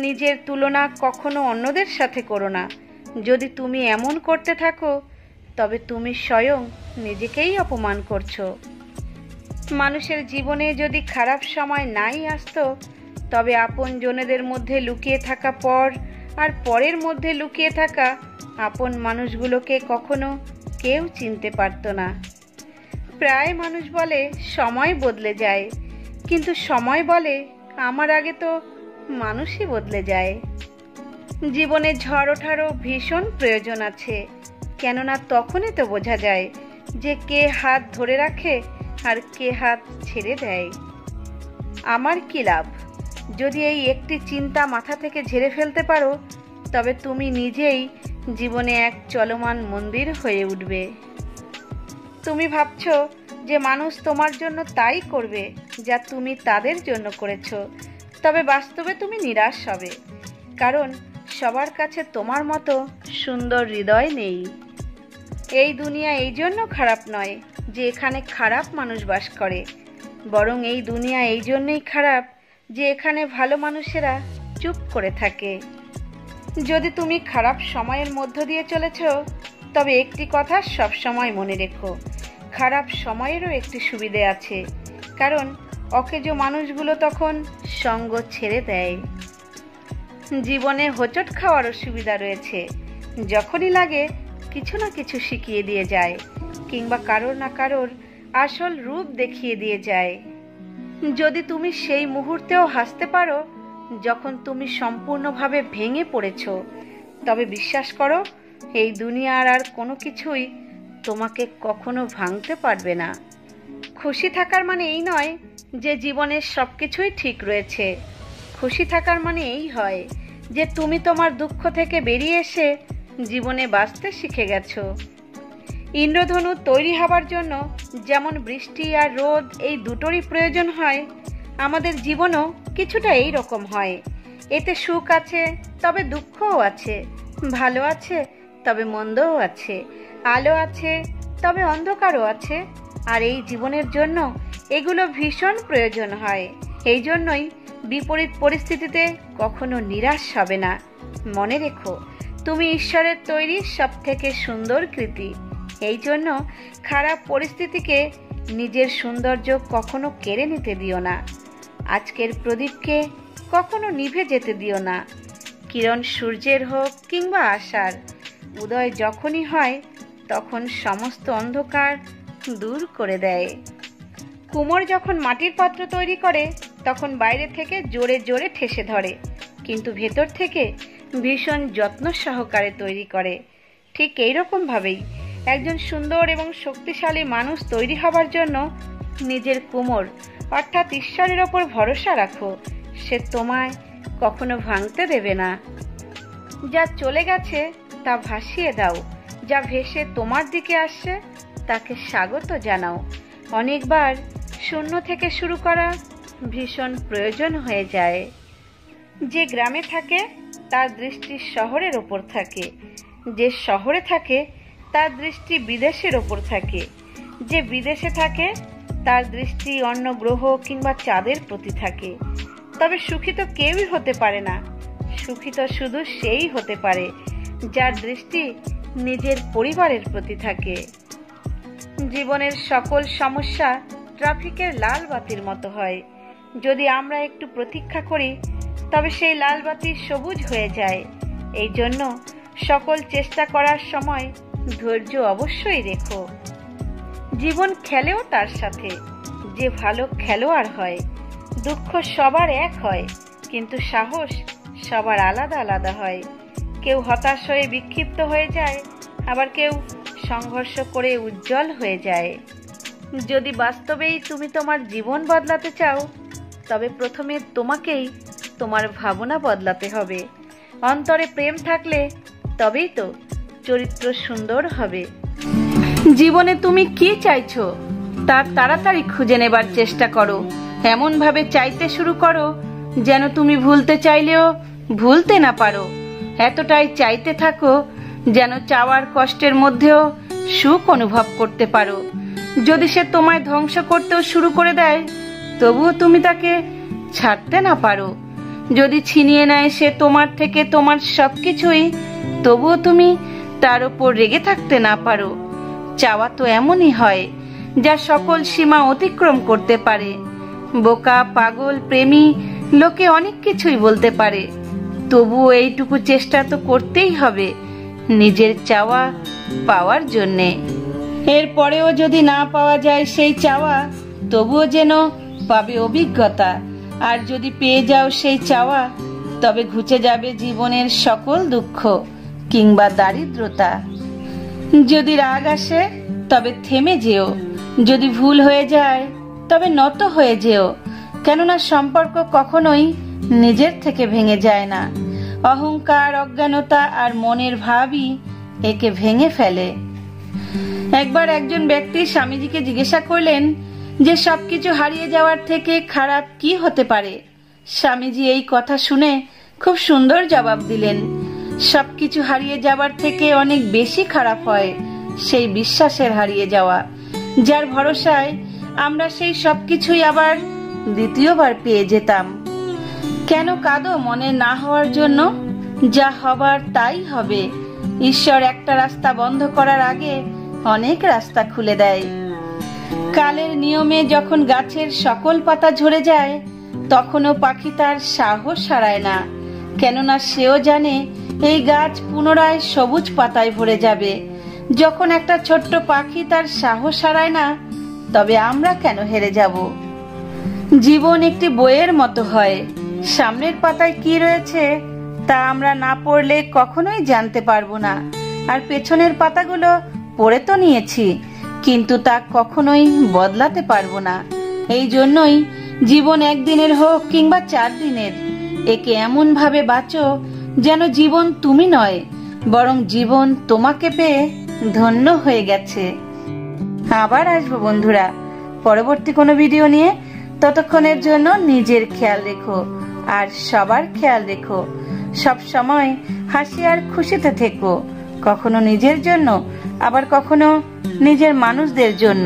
নিজের তুলনা কখনো অন্যদের সাথে করো না। যদি তুমি এমন করতে থাকো তবে তুমি স্বয়ং নিজেকেই অপমান করছো। মানুষের জীবনে যদি খারাপ সময় নাই আসতো তবে আপনজনেদের মধ্যে লুকিয়ে থাকা পর আর পরের মধ্যে লুকিয়ে থাকা আপন মানুষগুলোকে কখনো কেউ চিনতে পারতো না। প্রায় মানুষ বলে সময় বদলে যায়, কিন্তু সময় বলে আমার আগে তো মানুষই বদলে যায়। জীবনে ঝড় ওঠারও ভীষণ প্রয়োজন আছে, কেননা তখনই তো বোঝা যায় যে কে হাত ধরে রাখে আর কে হাত ছেড়ে দেয়। আমার কি লাভ? যদি এই একটি চিন্তা মাথা থেকে ঝেড়ে ফেলতে পারো তবে তুমি নিজেই জীবনে এক চলমান মন্দির হয়ে উঠবে। তুমি ভাবছো যে মানুষ তোমার জন্য তাই করবে যা তুমি তাদের জন্য করেছো, তবে বাস্তবে তুমি নিরাশ হবে, কারণ সবার কাছে তোমার মতো সুন্দর হৃদয় নেই। এই দুনিয়া এই জন্য খারাপ নয় যে এখানে খারাপ মানুষ বাস করে, বরং এই দুনিয়া এই জন্যই খারাপ যে এখানে ভালো মানুষেরা চুপ করে থাকে। যদি তুমি খারাপ সময়ের মধ্য দিয়ে চলেছ তবে একটি কথা সবসময় মনে রেখো, খারাপ সময়েরও একটি সুবিধে আছে, কারণ অকেজো মানুষগুলো তখন সঙ্গ ছেড়ে দেয়। জীবনে হোঁচট খাওয়ারও সুবিধা রয়েছে, যখনই লাগে কিছু না কিছু শিখিয়ে দিয়ে যায় কিংবা কারোর না কারোর আসল রূপ দেখিয়ে দিয়ে যায়। যদি তুমি সেই মুহূর্তেও হাসতে পারো যখন তুমি সম্পূর্ণভাবে ভেঙে পড়েছ, তবে বিশ্বাস করো এই দুনিয়ার আর কোনো কিছুই তোমাকে কখনো ভাঙতে পারবে না। খুশি থাকার মানে এই নয় যে জীবনের সব কিছুই ঠিক রয়েছে। খুশি থাকার মানে এই হয় যে তুমি তোমার দুঃখ থেকে বেরিয়ে এসে জীবনে বাঁচতে শিখে গেছো। ইন্দ্রধনু তৈরি হবার জন্য যেমন বৃষ্টি আর রোদ এই দুটোরই প্রয়োজন হয়, আমাদের জীবনও কিছুটা এই রকম হয়। এতে সুখ আছে তবে দুঃখও আছে, ভালো আছে তবে মন্দও আছে, আলো আছে তবে অন্ধকারও আছে। আর এই জীবনের জন্য এগুলো ভীষণ প্রয়োজন হয়। এই জন্যই বিপরীত পরিস্থিতিতে কখনো নিরাশ হবে না। মনে রেখো, তুমি ঈশ্বরের তৈরি সবথেকে সুন্দর কৃতি। এই জন্য খারাপ পরিস্থিতিকে নিজের সৌন্দর্য কখনো কেড়ে নিতে দিও না। আজকের প্রদীপকে কখনো নিভে যেতে দিও না। কিরণ সূর্যের হোক কিংবা আশার, উদয় যখনই হয় তখন সমস্ত অন্ধকার দূর করে দেয়। কুমোর যখন মাটির পাত্র তৈরি করে তখন বাইরে থেকে জোরে জোরে ঠেসে ধরে, কিন্তু ভেতর থেকে ভীষণ যত্ন সহকারে তৈরি করে। ঠিক এইরকম ভাবেই একজন সুন্দর এবং শক্তিশালী মানুষ তৈরি হবার জন্য নিজের কুমোর অর্থাৎ ঈশ্বরের ওপর ভরসা রাখো। সে তোমায় কখনো ভাঙতে দেবে না। যা চলে গেছে তা ভাসিয়ে দাও, যা ভেসে তোমার দিকে আসছে তাকে স্বাগত জানাও। অনেকবার শূন্য থেকে শুরু করা ভীষণ প্রয়োজন হয়ে যায়। যে গ্রামে থাকে তার দৃষ্টি শহরের ওপর থাকে, যে শহরে থাকে তার দৃষ্টি বিদেশের ওপর থাকে, যে বিদেশে থাকে তার দৃষ্টি অন্য গ্রহ কিংবা চাঁদের প্রতি থাকে। তবে সুখী তো কেউই হতে পারে না, সুখী তো শুধু সেই হতে পারে যার দৃষ্টি নিজের পরিবারের প্রতি থাকে। জীবনের সকল সমস্যা ট্রাফিকের লাল বাতির মতো হয়, যদি আমরা একটু প্রতীক্ষা করি তবে সেই লাল বাতি সবুজ হয়ে যায়। এই জন্য সকল চেষ্টা করার সময় ধৈর্য অবশ্যই রেখো। জীবন খেলেও তার সাথে, যে ভালো খেলোয়াড় হয়। দুঃখ সবার এক হয়, কিন্তু সাহস সবার আলাদা আলাদা হয়। কেউ হতাশ হয়ে বিক্ষিপ্ত হয়ে যায়, আবার কেউ সংঘর্ষ করে উজ্জ্বল হয়ে যায়। যদি বাস্তবেই তুমি তোমার জীবন বদলাতে চাও তবে প্রথমে তোমাকেই তোমার ভাবনা বদলাতে হবে। অন্তরে প্রেম থাকলে তবেই তো চরিত্র সুন্দর হবে। জীবনে তুমি কি চাইছো তা তাড়াতাড়ি খুঁজে নেবার চেষ্টা করো। এমনভাবে চাইতে শুরু করো যেন তুমি ভুলতে চাইলেও ভুলতে না পারো। এতটাই চাইতে থাকো যেন চাওয়ার কষ্টের মধ্যেও সুখ অনুভব করতে পারো। যদি সে তোমায় ধ্বংস করতেও শুরু করে দেয় তবুও তুমি তাকে ছাড়তে না পারো। যদি ছিনিয়ে নেয় সে তোমার থেকে তোমার সবকিছুই, তবুও তুমি তার উপর রেগে থাকতে না পারো। চাওয়া তো এমনই হয়, যা সকল সীমা অতিক্রম করতে পারে। বোকা, পাগল, প্রেমী লোকে অনেক কিছুই বলতে পারে, তবুও এইটুকু চেষ্টা তো করতেই হবে নিজের চাওয়া পাওয়ার জন্যে। এরপরেও যদি না পাওয়া যায় সেই চাওয়া, তবুও যেন পাবে অভিজ্ঞতা। আর যদি পেয়ে যাও সেই চাওয়া, তবে ঘুচে যাবে জীবনের সকল দুঃখ কিংবা দারিদ্রতা। যদি রাগ আসে তবে থেমে যেও, যদি ভুল হয়ে যায় তবে নত হয়ে যেও, কেননা সম্পর্ক কখনোই নিজের থেকে ভেঙে যায় না। অহংকার, অজ্ঞানতা আর মনের ভাবই একে ভেঙে ফেলে। একবার একজন ব্যক্তি স্বামীজিকে জিজ্ঞাসা করলেন যে সবকিছু হারিয়ে যাওয়ার থেকে খারাপ কি হতে পারে। স্বামীজি এই কথা শুনে খুব সুন্দর জবাব দিলেন, সবকিছু হারিয়ে যাওয়ার থেকে অনেক বেশি খারাপ হয় সেই বিশ্বাসের হারিয়ে যাওয়া, যার ভরসায় আমরা সেই সবকিছুই আবার দ্বিতীয়বার পেয়ে যেতাম। কেন কাঁদো মনে না হওয়ার জন্য? যা হবার তাই হবে। ঈশ্বর একটা রাস্তা বন্ধ করার আগে অনেক রাস্তা খুলে দেয়। কালের নিয়মে যখন গাছের সকল পাতা ঝরে যায়, তখনও পাখি তার সাহস হারায় না, কেননা সেও জানে এই গাছ পুনরায় সবুজ পাতায় ভরে যাবে। যখন একটা ছোট্ট পাখি তার সাহস হারায় না, তবে আমরা কেন হেরে যাব? জীবন একটি বইয়ের মতো হয়, সামনের পাতায় কি রয়েছে তা আমরা না পড়লে কখনোই জানতে পারবো না। আর পেছনের পাতাগুলো পড়ে তো নিয়েছি, কিন্তু তা কখনোই বদলাতে পারবো না। এই জন্যই জীবন একদিনের হোক কিংবা 4 দিনের, একে এমন ভাবে বাঁচো যেন জীবন তুমি নয়, বরং জীবন তোমাকে পেয়ে ধন্য হয়ে গেছে। আবার আসবো বন্ধুরা পরবর্তী কোনো ভিডিও নিয়ে। ততক্ষণের জন্য নিজের খেয়াল রেখো আর সবার খেয়াল রেখো। সব সময় হাসি আর খুশিতে থেকো, কখনো নিজের জন্য আবার কখনো নিজের মানুষদের জন্য।